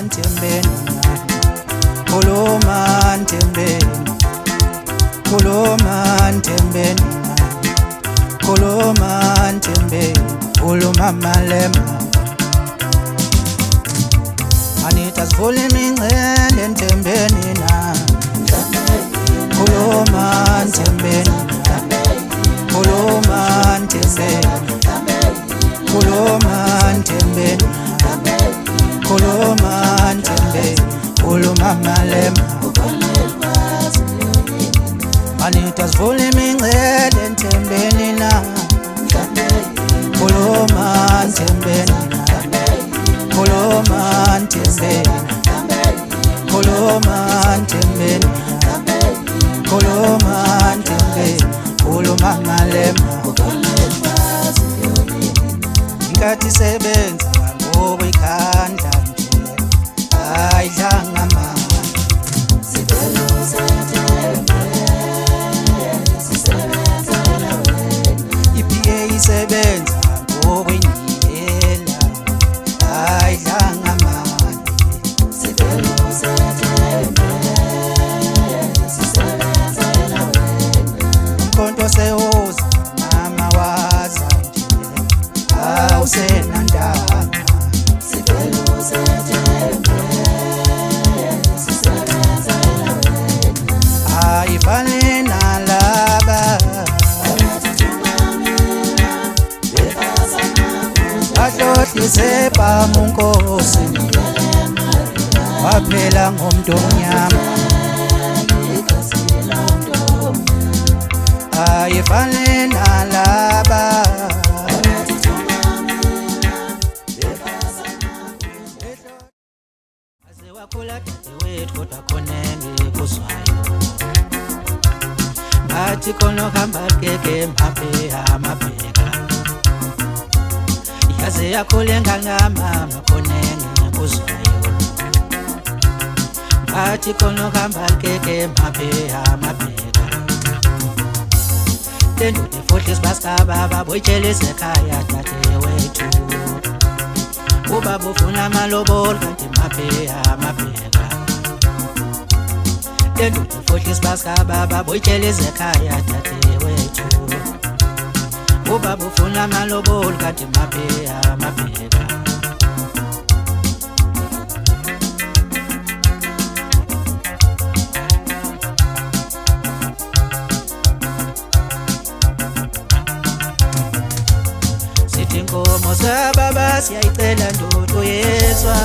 Ntembeni, khuluma Ntembeni, khuluma Ntembeni, khuluma Ntembeni, khuluma Malema. Anita sivula imincele Ntembeni na, khuluma Ntembeni, khuluma Ntembeni, khuluma Ntembeni, khuluma Ntembeni, khuluma Malema. Anita sivula imincele Ntembeni na, khuluma Ntembeni, khuluma Ntembeni, khuluma Ntembeni, khuluma Ntembeni, khuluma Malema. Inkathi sebenza ngokuyikhandla nje, ayidlanga amandla. iPA isebenza ngokuyiniyela, ayidlanga amandla. Umkhonto sewoza mama waza nje, awusenandaba. Ayifani nalaba bahlohlise bamunkosi, waphela ngomuntu omnyama. Ayifani nalaba aze wakhula dadewethu kodwa khona engikuzwayo, ngathi khona ukuhamba keke amabheka, yaze yakhula engangamama khona engikuzwayo, ngathi khona ukuhamba keke amabheka. Lendoda ifohlisa basikababa boyitshelisa ekhaya dadewethu, ubaba ufuna amalobolo kanti amabheka. Lendoda ifohlisa basikababa boyitshelisa ekhaya dadewethu, ubaba ufuna amalobolo kanti amabheka. Inkomo zababa siyayicela ndodo yeswa,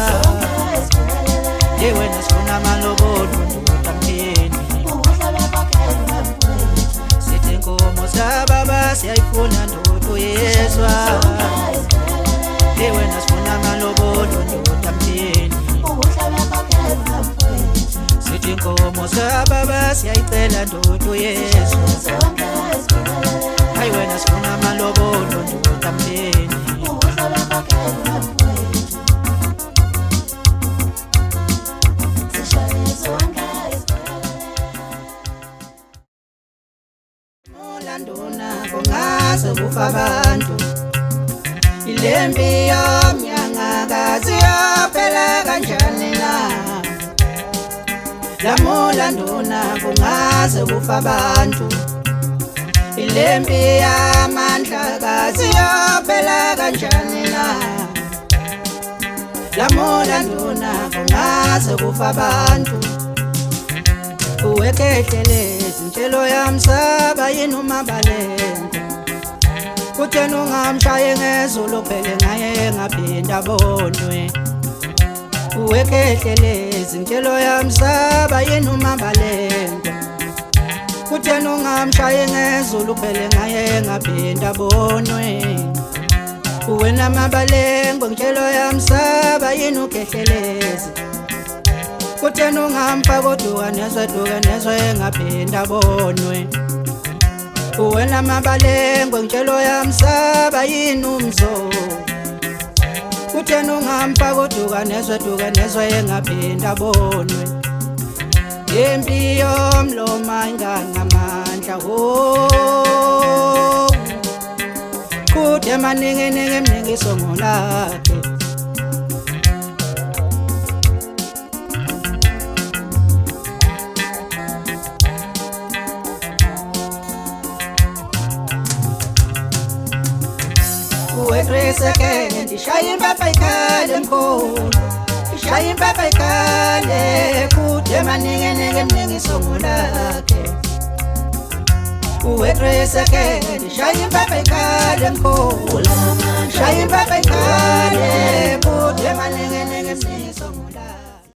yewena sifuna amalobolo ndoda mtheni. Sithi inkomo zababa siyayifuna ndodo yeswa, yewena sifuna amalobolo ndoda mtheni. Sithi inkomo zababa siyayicela ndodo yeswa, ayiwena sifuna amalobolo ndoda mtheni. Mulanduna kungaze kufa abantu, ilempi yomnyangakazi yophela kanjani na. La mulanduna kungaze kufa abantu, ilempi yamandlakazi yophela kanjani na. La mulanduna kungaze kufa abantu, uwekehlele izintshelo yamsaba yini uMabalengo. Kutheni ungamshaye ngezulu phele ngaye ngaphinda bonwe. Uwekehlele izintshelo yamsaba yini uMabalengo. Kutheni ungamshaye ngezulu phele ngaye ngaphinda bonwe. Wena Mabalengo ngitshelo yamsaba yini ukhehlelezi. Kutheni ungampa kodwa nezwe ngaphinda bonwe. Wena Mabalengo ngitshelo yamsaba yini umzo. Kutheni ungampa kodwa nezwe ngaphinda bonwe. Impi yomloma ingangamandla kuthe maningi mningi songo lakhe. uwetrese ke ndishaya impapa ikhale mkhulu ishaya impapa ikhale kude maningenenge mningi songo lakhe uwetrese ke ndishaya impapa ikhale mkhulu shaya impapa ikhale kude maningenenge mningi